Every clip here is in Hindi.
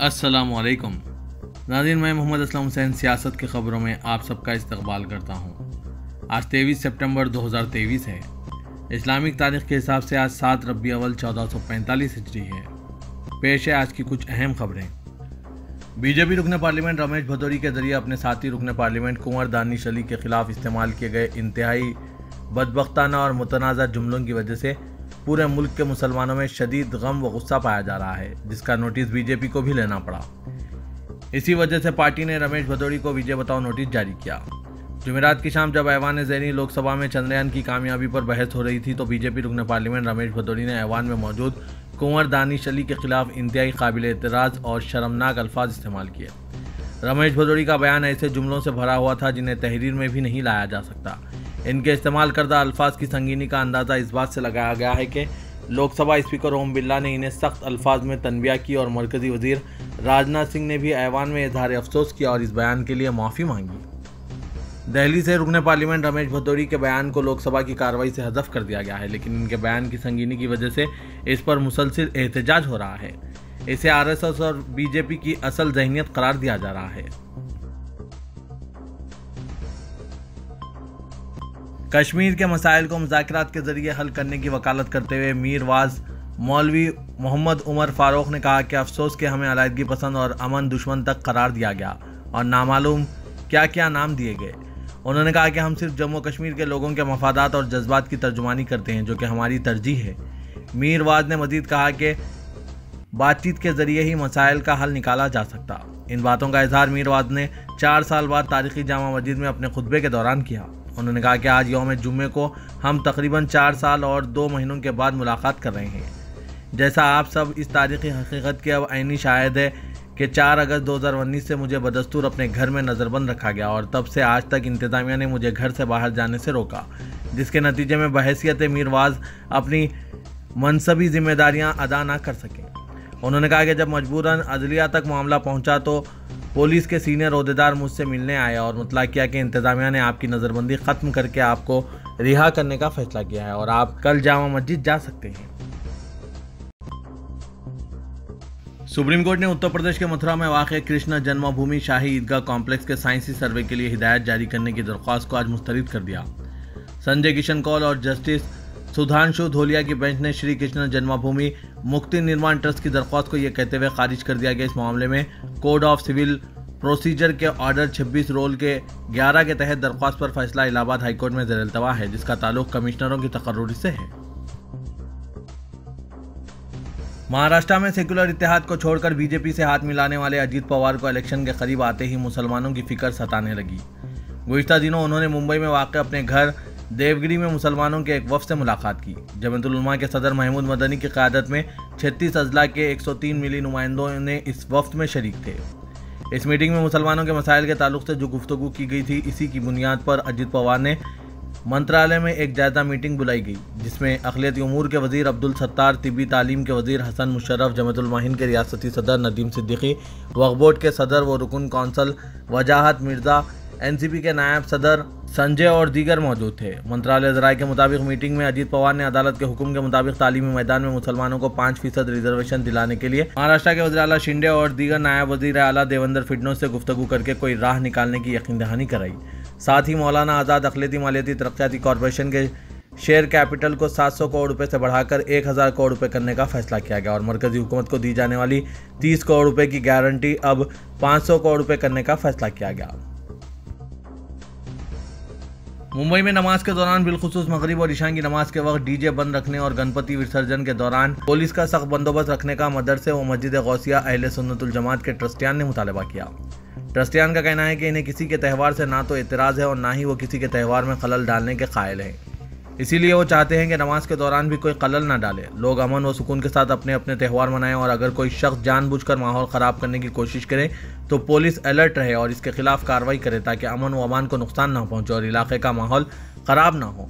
अस्सलामुअलैकुम नाज़रीन, मैं मोहम्मद असलम हुसैन सियासत की ख़बरों में आप सबका इस्तकबाल करता हूँ। आज 23 सितंबर 2023 है। इस्लामिक तारीख़ के हिसाब से आज 7 रबी अव्वल 1445 हिजरी है। पेश है आज की कुछ अहम खबरें। बीजेपी रुकन पार्लियामेंट रमेश भदौरी के जरिए अपने साथी रुकन पार्लियामेंट कुंवर दानिश अली के खिलाफ इस्तेमाल किए गए इंतहाई बदबख्ताना और मुतनाज़ा जुमलों की वजह से पूरे मुल्क के मुसलमानों में शदीद गम व गुस्सा पाया जा रहा है, जिसका नोटिस बीजेपी को भी लेना पड़ा। इसी वजह से पार्टी ने रमेश भदौरी को विजय बताओ नोटिस जारी किया। जुमेरात की शाम जब ऐवान ज़ैनी लोकसभा में चंद्रयान की कामयाबी पर बहस हो रही थी तो बीजेपी रुकन पार्लियामेंट रमेश भदौरी ने ऐवान में मौजूद कुंवर दानिश अली के खिलाफ इंतहाई काबिल एतराज़ और शर्मनाक अल्फाज इस्तेमाल किए। रमेश भदौरी का बयान ऐसे जुमलों से भरा हुआ था जिन्हें तहरीर में भी नहीं लाया जा सकता। इनके इस्तेमाल करदा अल्फाज की संगीनी का अंदाज़ा इस बात से लगाया गया है कि लोकसभा स्पीकर ओम बिरला ने इन्हें सख्त अल्फाज में तनबिया की और मरकज़ी वज़ीर राजनाथ सिंह ने भी ऐवान में इजहार अफसोस किया और इस बयान के लिए माफ़ी मांगी। दिल्ली से रुकन पार्लियामेंट रमेश भदौरी के बयान को लोकसभा की कार्रवाई से हज़फ कर दिया गया है, लेकिन इनके बयान की संगीनी की वजह से इस पर मुसलसिल एहतजाज हो रहा है। इसे आरएसएस और बीजेपी की असल ज़हनियत करार दिया जा रहा है। कश्मीर के मसाइल को मुज़ाकरात के जरिए हल करने की वकालत करते हुए मीरवाज मौलवी मोहम्मद उमर फारूक ने कहा कि अफसोस कि हमें अलायदगी पसंद और अमन दुश्मन तक करार दिया गया और नामालूम क्या क्या नाम दिए गए। उन्होंने कहा कि हम सिर्फ जम्मू कश्मीर के लोगों के मफादात और जज्बात की तर्जुमानी करते हैं, जो कि हमारी तरजीह है। मीरवाज ने मजीद कहा कि बातचीत के जरिए ही मसाइल का हल निकाला जा सकता। इन बातों का इजहार मीरवाज ने 4 साल बाद तारीखी जामा मस्जिद में अपने खुतबे के दौरान किया। उन्होंने कहा कि आज यौम जुम्मे को हम तकरीबन 4 साल और 2 महीनों के बाद मुलाकात कर रहे हैं। जैसा आप सब इस तारीखी हकीकत की अब ऐनी शायद है कि 4 अगस्त 2019 से मुझे बदस्तूर अपने घर में नज़रबंद रखा गया और तब से आज तक इंतज़ामिया ने मुझे घर से बाहर जाने से रोका, जिसके नतीजे में बहैसियत मीरवाज अपनी मनसबी जिम्मेदारियां अदा ना कर सके। उन्होंने कहा कि जब मजबूरन अदलिया तक मामला पहुंचा तो पुलिस के सीनियर ओहदेदार मुझसे मिलने आया और मुतला किया कि इंतज़ामिया ने आपकी नज़रबंदी ख़त्म करके आपको रिहा करने का फैसला किया है और आप कल जामा मस्जिद जा सकते हैं। सुप्रीम कोर्ट ने उत्तर प्रदेश के मथुरा में वाक़ कृष्ण जन्मभूमि शाही ईदगाह कॉम्प्लेक्स के साइंसी सर्वे के लिए हिदायत जारी करने की दरख्वास्त को आज मुस्तरद कर दिया। संजय किशन कौल और जस्टिस सुधांशु धोलिया की बेंच ने श्री कृष्ण जन्मभूमि मुक्ति निर्माण ट्रस्ट की दरख्वास्त को यह कहते हुए खारिज कर दिया कि इस मामले में कोड ऑफ सिविल प्रोसीजर के ऑर्डर 26 रोल के 11 के तहत दरख्वास्त पर फैसला इलाहाबाद हाईकोर्ट में ज़ेर-ए-इल्तवा है, जिसका ताल्लुक कमिश्नरों की तकर्रुरी से है। महाराष्ट्र में सेकुलर इत्तेहाद को छोड़कर बीजेपी से हाथ मिलाने वाले अजीत पवार को इलेक्शन के करीब आते ही मुसलमानों की फिक्र सताने लगी। गुज़िश्ता दिनों उन्होंने मुंबई में वाक़ अपने घर देवगिरी में मुसलमानों के एक वफ़द से मुलाकात की। जमात-उल उलमा के सदर महमूद मदनी की क़यादत में 36 अज़ला के 103 मिली नुमाइंदों ने इस वफ़द में शरीक थे। इस मीटिंग में मुसलमानों के मसाइल के ताल्लुक से जो गुफ्तगू की गई थी, इसी की बुनियाद पर अजीत पवार ने मंत्रालय में एक जायज़ा मीटिंग बुलाई गई, जिसमें अक़लियती उमूर के वज़ीर अब्दुल सत्तार, तिब्बी तालीम के वज़ीर हसन मुशर्रफ, जमात-उल मुहिन के रियासती सदर नदीम सिद्दीकी, वक्फ़ बोर्ड के सदर व रुकन कौंसल वजाहत मिर्ज़ा, एनसीपी के नायब सदर संजय और दीगर मौजूद थे। मंत्रालय ज़राए के मुताबिक मीटिंग में अजीत पवार ने अदालत के हुक्म के मुताबिक तालीमी मैदान में मुसलमानों को 5% रिजर्वेशन दिलाने के लिए महाराष्ट्र के वज़ीर आला शिंदे और दीगर नायब वज़ीर आला देवेंद्र फडणवीस से गुफ्तगू करके कोई राह निकालने की यकीन दहानी कराई। साथ ही मौलाना आज़ाद अक़लियती मालियाती तरक्याती कॉरपोरेशन के शेयर कैपिटल को 700 करोड़ रुपये से बढ़ाकर 1000 करोड़ रुपये करने का फैसला किया गया और मरकज़ी हुकूमत को दी जाने वाली 30 करोड़ रुपये की गारंटी अब 500 करोड़ रुपये करने का फैसला किया गया। मुंबई में नमाज के दौरान बिलखुसूस मगरिब और ईशा की नमाज के वक्त डीजे बंद रखने और गणपति विसर्जन के दौरान पुलिस का सख्त बंदोबस्त रखने का मदरसे व मस्जिद गौसिया अहले सुन्नतुल जमात के ट्रस्टियान ने मुतालबा किया। ट्रस्टियान का कहना है कि इन्हें किसी के त्यौहार से ना तो एतराज़ है और ना ही वो किसी के त्यौहार में खलल डालने के कायल हैं। इसीलिए वो चाहते हैं कि नमाज के दौरान भी कोई खलल ना डाले, लोग अमन व सुकून के साथ अपने अपने त्यौहार मनाएं और अगर कोई शख्स जानबूझकर माहौल ख़राब करने की कोशिश करे तो पुलिस अलर्ट रहे और इसके खिलाफ कार्रवाई करे ताकि अमन व अमान को नुकसान ना पहुंचे और इलाके का माहौल ख़राब ना हो।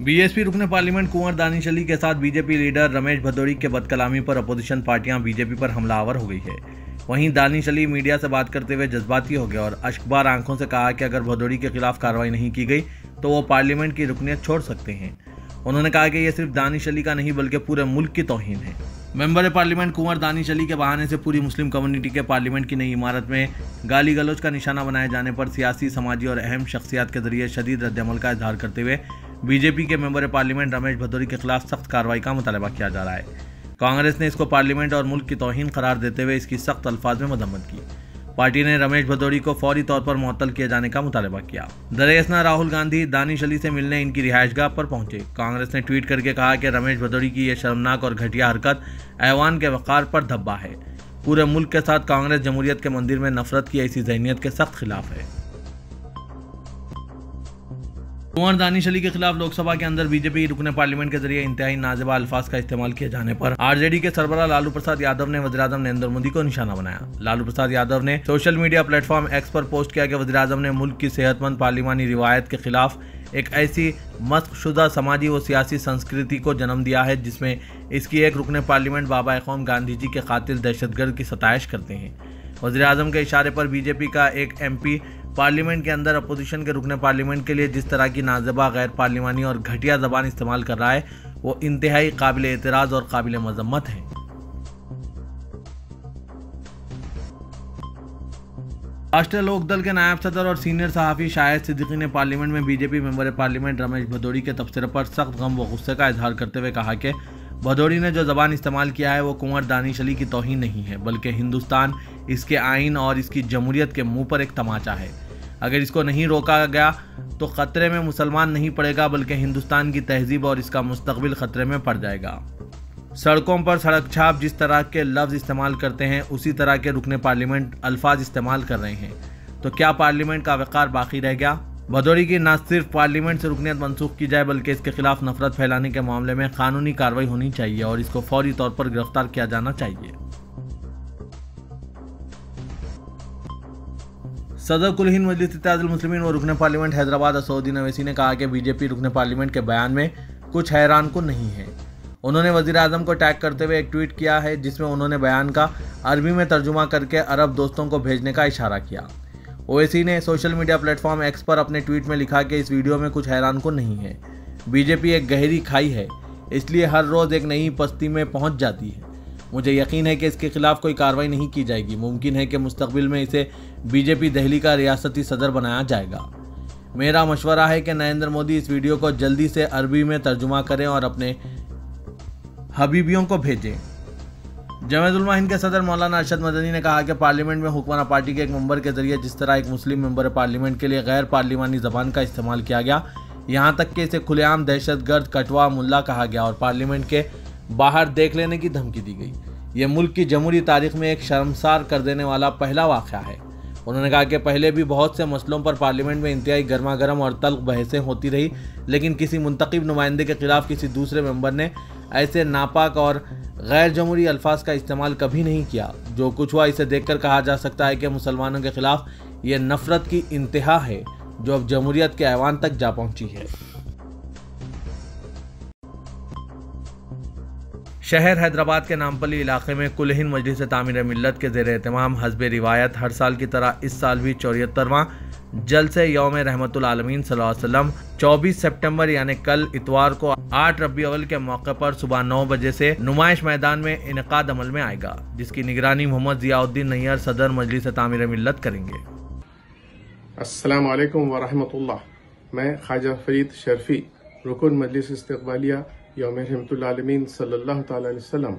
बीएसपी रुकन पार्लियामेंट कुंवर दानिश अली के साथ बीजेपी लीडर रमेश भदौरी के बदकलामी पर अपोजिशन पार्टियां बीजेपी पर हमलावर हो गई है। वहीं दानिश अली मीडिया से बात करते हुए जज्बाती हो गए और अश्कबार आंखों से कहा कि अगर भदौरी के खिलाफ कार्रवाई नहीं की गई तो वो पार्लियामेंट की रुकनियत छोड़ सकते हैं। उन्होंने कहा कि यह सिर्फ दानिश अली का नहीं बल्कि पूरे मुल्क की तौहीन है। मेंबर पार्लियामेंट कुंवर दानिश अली के बहाने से पूरी मुस्लिम कम्युनिटी के पार्लियामेंट की नई इमारत में गाली गलौज का निशाना बनाए जाने पर सियासी, समाजी और अहम शख्सियात के जरिए शदीद रद्दअमल का इजहार करते हुए बीजेपी के मेंबर पार्लियामेंट रमेश भदौरी के खिलाफ सख्त कार्रवाई का मुतालबा किया जा रहा है। कांग्रेस ने इसको पार्लियामेंट और मुल्क की तौहीन करार देते हुए इसकी सख्त अल्फाज में मजम्मत की। पार्टी ने रमेश भदौरी को फौरी तौर पर मुअत्तल किए जाने का मुतालबा किया। दरअसल राहुल गांधी दानिश अली से मिलने इनकी रिहायशगाह पर पहुंचे। कांग्रेस ने ट्वीट करके कहा कि रमेश भदौरी की यह शर्मनाक और घटिया हरकत ऐवान के वक़ार पर धब्बा है। पूरे मुल्क के साथ कांग्रेस जमहूरियत के मंदिर में नफरत की ऐसी ज़हनियत के सख्त खिलाफ है। कुंवर दानिश अली के खिलाफ लोकसभा के अंदर बीजेपी रुकने पार्लियामेंट के जरिए इंतहाई नाज़िबा अल्फाज का इस्तेमाल किए जाने पर आरजेडी के सरबराह लालू प्रसाद यादव ने वज़ीर-ए-आज़म नरेंद्र मोदी को निशाना बनाया। लालू प्रसाद यादव ने सोशल मीडिया प्लेटफॉर्म एक्स पर पोस्ट किया कि वज़ीर-ए-आज़म ने मुल्क की सेहतमंद पार्लिमानी रिवायत के खिलाफ एक ऐसी मस्कशुदा समाजी व सियासी संस्कृति को जन्म दिया है जिसमें इसकी एक रुकने पार्लियामेंट बाबा कौम गांधी जी के कातिल दहशतगर्द की सताइश करते हैं। वज़ीर-ए-आज़म के इशारे पर बीजेपी का एक एमपी पार्लियामेंट के अंदर अपोजिशन के रुकने पार्लियामेंट के लिए जिस तरह की नाज़िबा, गैर पार्लिमानी और घटिया ज़बान इस्तेमाल कर रहा है वो इंतहाई काबिल एतराज़ और काबिल मज़म्मत है। राष्ट्रीय लोकदल के नायब सदर और सीनियर सहाफ़ी शाहिद सिद्दीकी ने पार्लियामेंट में BJP member parliament Ramesh Bhadauri के तबसरे पर सख्त गम व गुस्से का इजहार करते हुए कहा कि भदौरी ने जो ज़बान इस्तेमाल किया है वो कुंवर दानिश अली की तौहीन नहीं है बल्कि हिंदुस्तान, इसके आइन और इसकी जमहूरियत के मुंह पर एक तमाचा है। अगर इसको नहीं रोका गया तो खतरे में मुसलमान नहीं पड़ेगा बल्कि हिंदुस्तान की तहजीब और इसका मुस्तकबिल खतरे में पड़ जाएगा। सड़कों पर सड़क छाप जिस तरह के लफ्ज़ इस्तेमाल करते हैं उसी तरह के रुकने पार्लियामेंट अल्फाज इस्तेमाल कर रहे हैं तो क्या पार्लियामेंट का वक़ार बाकी रह गया? भदौरी की न सिर्फ पार्लियामेंट से रुकनियत मनसूख की जाए बल्कि इसके खिलाफ नफरत फैलाने के मामले में कानूनी कार्रवाई होनी चाहिए और इसको फौरी तौर पर गिरफ्तार किया जाना चाहिए। सदर कुल हिंद मजलिस इत्तेहादुल मुस्लिमीन व रुकने पार्लियामेंट हैदराबाद असदुद्दीन अवैसी ने कहा कि बीजेपी रुकने पार्लियामेंट के बयान में कुछ हैरान कुन नहीं है। उन्होंने वज़ीर-ए-आज़म को टैग करते हुए एक ट्वीट किया है जिसमें उन्होंने बयान का अरबी में तर्जुमा करके अरब दोस्तों को भेजने का इशारा किया। ओवैसी ने सोशल मीडिया प्लेटफॉर्म एक्स पर अपने ट्वीट में लिखा कि इस वीडियो में कुछ हैरान कुन नहीं है। बीजेपी एक गहरी खाई है, इसलिए हर रोज़ एक नई पस्ती में पहुंच जाती है। मुझे यकीन है कि इसके खिलाफ कोई कार्रवाई नहीं की जाएगी। मुमकिन है कि मुस्तकबिल में इसे बीजेपी दिल्ली का रियासती सदर बनाया जाएगा। मेरा मशवरा है कि नरेंद्र मोदी इस वीडियो को जल्दी से अरबी में तर्जुमा करें और अपने हबीबियों को भेजें। जमात उलमा हिंद के सदर मौलाना अरशद मदनी ने कहा कि पार्लियामेंट में हुक्मरान पार्टी के एक मेंबर के जरिए जिस तरह एक मुस्लिम मेंबर पार्लियामेंट के लिए गैर पार्लिमानी ज़बान का इस्तेमाल किया गया, यहाँ तक कि इसे खुलेआम दहशतगर्द, कटवा, मुल्ला कहा गया और पार्लियामेंट के बाहर देख लेने की धमकी दी गई। ये मुल्क की जमहूरी तारीख में एक शर्मसार कर देने वाला पहला वाक़या है। उन्होंने कहा कि पहले भी बहुत से मसलों पर पार्लियामेंट में इंतहाई गर्मा गर्म और तल्ख बहसें होती रही, लेकिन किसी मुंतखब नुमाइंदे के खिलाफ किसी दूसरे मेंबर ने ऐसे नापाक और गैर जमहूरी अल्फाज का इस्तेमाल कभी नहीं किया। जो कुछ हुआ इसे देखकर कहा जा सकता है कि मुसलमानों के खिलाफ ये नफरत की इंतहा है जो अब जमहूरियत के ऐवान तक जा पहुंची है। शहर हैदराबाद के नामपल्ली इलाके में कुल हिंद मजलिस तामीर मिल्लत के ज़ेर एहतमाम हस्बे रिवायत हर साल की तरह इस साल भी 74वां जलसे यौम रहमतुल आलमीन सल्लल्लाहु अलैहि वसल्लम 24 सितंबर यानी कल इतवार को 8 रबी अव्वल के मौके पर सुबह 9 बजे से नुमाइश मैदान में इनेकाद अमल में आएगा, जिसकी निगरानी मोहम्मद ज़ियाउद्दीन नैयर सदर मजलिस तामीर मिल्लत करेंगे। अस्सलामु अलैकुम व रहमतुल्लाह। मैं ख्वाजा फरीद शर्फी रुकन मजलिस इस्तक़बालिया यौम रहमतुल आलमीन सल्लल्लाहु तआला अलैहि वसल्लम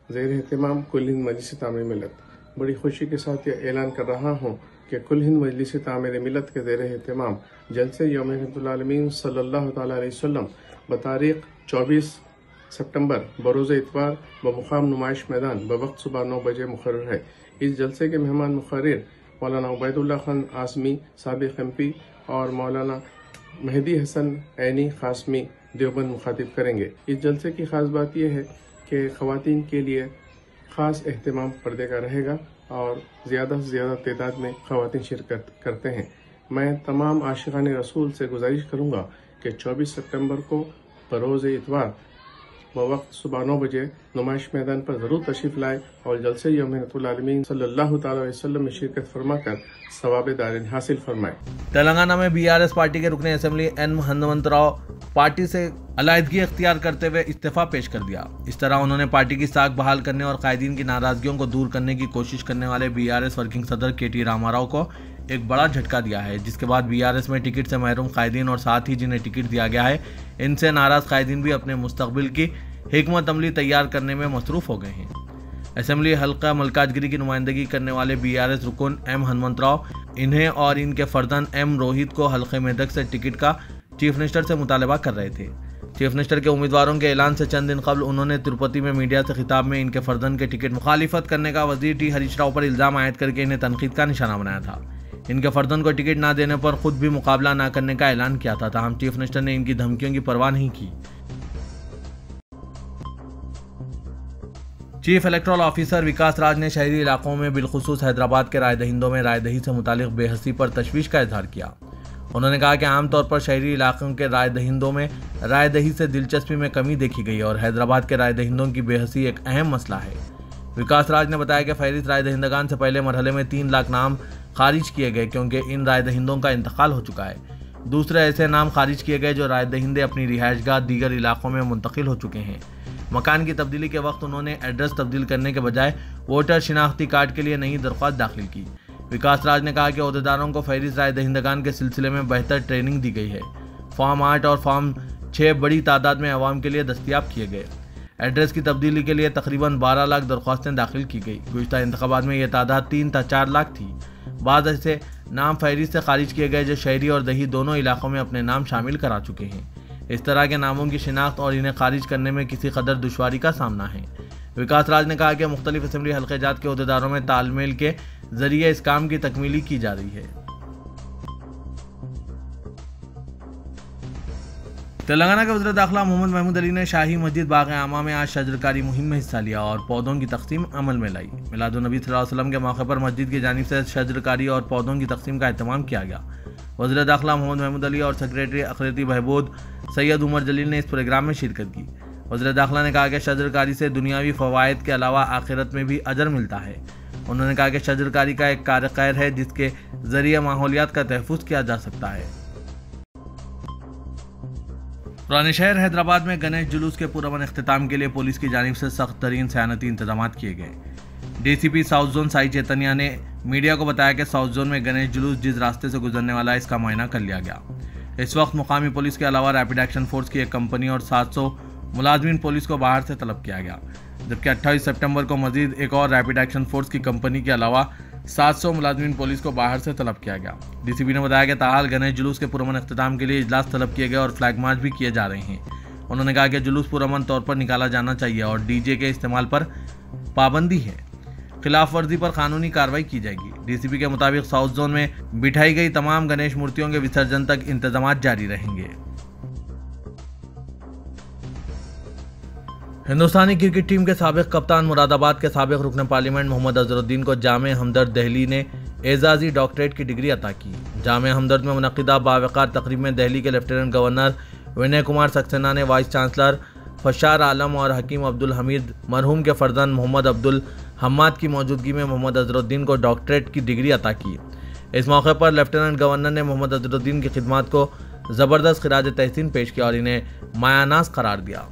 ज़ेर एहतमाम कुल हिंद मजलिस तामीर मिल्लत बड़ी खुशी के साथ यह ऐलान कर रहा हूँ कि कुल हिंद मजलिस तामीर मिल्लत के ज़ेर एहतमाम जलसे यौम रहमतुल आलमीन सल्लल्लाहु तआला अलैहि वसल्लम बतारीख 24 सितंबर बरोज़ इतवार बमुकाम नुमाइश मैदान बवक्त सुबह 9 बजे मुकर्रर है। इस जलसे के मेहमान मुकर्रर मौलाना उबैदुल्लाह खान आसमी साबिक़ एमपी और मौलाना मेहदी हसन ऐनी क़ासमी देवबंद मुखातिब करेंगे। इस जलसे की ख़ास बात यह है कि ख़वातीन के लिए ख़ास एहतमाम पर्दे का रहेगा और ज़्यादा से ज़्यादा तादाद में ख़वातीन शिरकत करते हैं। मैं तमाम आशिक़ान रसूल से गुजारिश करूँगा कि 24 सितंबर को बरोज़ इतवार बवक्त सुबह 9 बजे नुमाइश मैदान पर ज़रूर तशरीफ़ लाए और जलसे यौम रहमतुल आलमीन सल्लल्लाहु तआला अलैहि वसल्लम में शिरकत फरमाकर सवाब दारिन हासिल फरमाए। तेलंगाना में बीआरएस पार्टी के रुकने असेंबली एन हनुमंतराव पार्टी से अलायदगी इख्तियार करते हुए इस्तीफा पेश कर दिया। इस तरह उन्होंने पार्टी की साख बहाल करने और कायदीन की नाराजगियों को दूर करने की कोशिश करने वाले बीआरएस वर्किंग सदर केटी रामाराव को एक बड़ा झटका दिया है, जिसके बाद बीआरएस में टिकट से महरूम कायदीन और साथ ही जिन्हें टिकट दिया गया है, इनसे नाराज कायदीन भी अपने मुस्तकबिल की हिकमत अमली तैयार करने में मसरूफ हो गए हैं। असेंबली हल्का मलकाजगिरी की नुमाइंदगी करने वाले बीआरएस रुकन एम हनुमंतराव इन्हें और इनके फर्जंद एम रोहित को हल्के मेदक से टिकट का चीफ मिनिस्टर से मुतालबा कर रहे थे। चीफ मिनिस्टर के उम्मीदवारों के ऐलान से चंद दिन कबल उन्होंने तिरुपति में मीडिया से खिताब में इनके फर्जंद के टिकट मुखालिफत करने का वजीर टी हरीश राव पर इल्जाम आयद करके इन्हें तनकीद का निशाना बनाया था। इनके फर्जंद को टिकट ना देने पर खुद भी मुकाबला ना करने का ऐलान किया था। ताहम चीफ मिनिस्टर ने इनकी धमकियों की परवाह नहीं की। चीफ इलेक्टोरल ऑफिसर विकास राज ने शहरी इलाकों में बिलखुसूस हैदराबाद के राय दहिंदों में राय दही से मुतालिक बेहसी पर तशवीश का इजहार किया। उन्होंने कहा कि आमतौर पर शहरी इलाकों के राय दहिंदों में राय दही से दिलचस्पी में कमी देखी गई और हैदराबाद के राय दहिंदों की बेहसी एक अहम मसला है। विकास राज ने बताया कि फहरिस्त राय दहिंदगान से पहले मरहले में 3 लाख नाम खारिज किए गए क्योंकि इन राय दहिंदों का इंतकाल हो चुका है। दूसरे ऐसे नाम खारिज किए गए जो राय दहिंदे अपनी रिहायशगाह दीगर इलाकों में मुंतकिल हो चुके हैं। मकान की तब्दीली के वक्त उन्होंने एड्रेस तब्दील करने के बजाय वोटर शिनाख्ती कार्ड के लिए नई दरख्वास्त दाखिल की। विकास राज ने कहा कि अहदेदारों को फहरिस्त राय दहिंदगान के सिलसिले में बेहतर ट्रेनिंग दी गई है। फॉर्म 8 और फॉर्म 6 बड़ी तादाद में अवाम के लिए दस्तयाब किए गए। एड्रेस की तब्दीली के लिए तकरीबन 12 लाख दरख्वास्तें दाखिल की गई। गुज़िश्ता इंतखाबात में यह तादाद 3 से 4 लाख थी। बाद ऐसे नाम फहरिस्त से खारिज किए गए जो शहरी और दही दोनों इलाकों में अपने नाम शामिल करा चुके हैं। इस तरह के नामों की शिनाख्त और इन्हें खारिज करने में किसी कदर दुश्वारी का सामना है। विकास राज ने कहा कि मुख्तलिफ असेंबली हल्के जात के अहदेदारों में तालमेल के जरिए इस काम की तकमीली की जा रही है। तेलंगाना के वज़ीर दाखिला मोहम्मद महमूद अली ने शाही मस्जिद बाग़ आमा में आज शजरकारी मुहिम में हिस्सा लिया और पौधों की तकसीम अमल में लाई। मिलादुन्नबी सल्लल्लाहु अलैहि वसल्लम के मौके पर मस्जिद की जानिब से शजरकारी और पौधों की तकसीम का एहतमाम किया गया। वज़ीर दाखिला मोहम्मद महमूद अली और सेक्रेटरी अक़लियती बहबूद सैयद उमर जलील ने इस प्रोग्राम में शिरकत की। वज़ीर दाखिला ने कहा कि शजरकारी से दुनियावी फ़वाइद के अलावा आखिरत में भी अजर मिलता है। उन्होंने कहा कि शजरकारी का एक कार्य खैर है जिसके ज़रिए माहौलियात का तहफ़्फ़ुज़ किया जा सकता है। पुराने शहर हैदराबाद में गणेश जुलूस के पुरअमन इख्तिताम के लिए पुलिस की जानिब से सख्त तरीन सयानती इंतजाम किए गए। DCP south zone Sai Chaitanya ने मीडिया को बताया कि साउथ जोन में गणेश जुलूस जिस रास्ते से गुजरने वाला है इसका मुआयना कर लिया गया। इस वक्त मुकामी पुलिस के अलावा रैपिड एक्शन फोर्स की एक कंपनी और 700 मुलाजमीन पुलिस को बाहर से तलब किया गया, जबकि 28 सितंबर को मजीद एक और रैपिड एक्शन फोर्स की कंपनी के अलावा 700 मुलाजमीन पुलिस को बाहर से तलब किया गया। डीसीपी ने बताया कि ताहाल गणेश जुलूस के पुरअमन इख्तिताम के लिए इजलास तलब किए गए और फ्लैग मार्च भी किए जा रहे हैं। उन्होंने कहा कि जुलूस पुरअमन तौर पर निकाला जाना चाहिए और डीजे के इस्तेमाल पर पाबंदी है। खिलाफ वर्जी पर कानूनी कार्रवाई की जाएगी। डीसीपी के मुताबिक साउथ जोन में बिठाई गई तमाम गणेश मूर्तियों के विसर्जन तक इंतजाम जारी रहेंगे। हिंदुस्तानी क्रिकेट टीम के साबिक कप्तान मुरादाबाद के साबिक रुकन पार्लियामेंट मोहम्मद अजहरुद्दीन को जामे हमदर्द दिल्ली ने एजाजी डॉक्टरेट की डिग्री अता की। जामे हमदर्द में मुनक़िदा बावक़ार तकरीब में दिल्ली के लेफ्टिनेंट गवर्नर विनय कुमार सक्सेना ने वाइस चांसलर फशार आलम और हकीम अब्दुल हमीद मरहूम के फर्जंद मोहम्मद अब्दुल हम्माद की मौजूदगी में मोहम्मद अजहरुद्दीन को डॉक्टरेट की डिग्री अता की। इस मौके पर लेफ्टिनेंट गवर्नर ने मोहम्मद अजहरुद्दीन की खिदमत को ज़बरदस्त खिराज तहसीन पेश किया और इन्हें मायानाज़ करार दिया।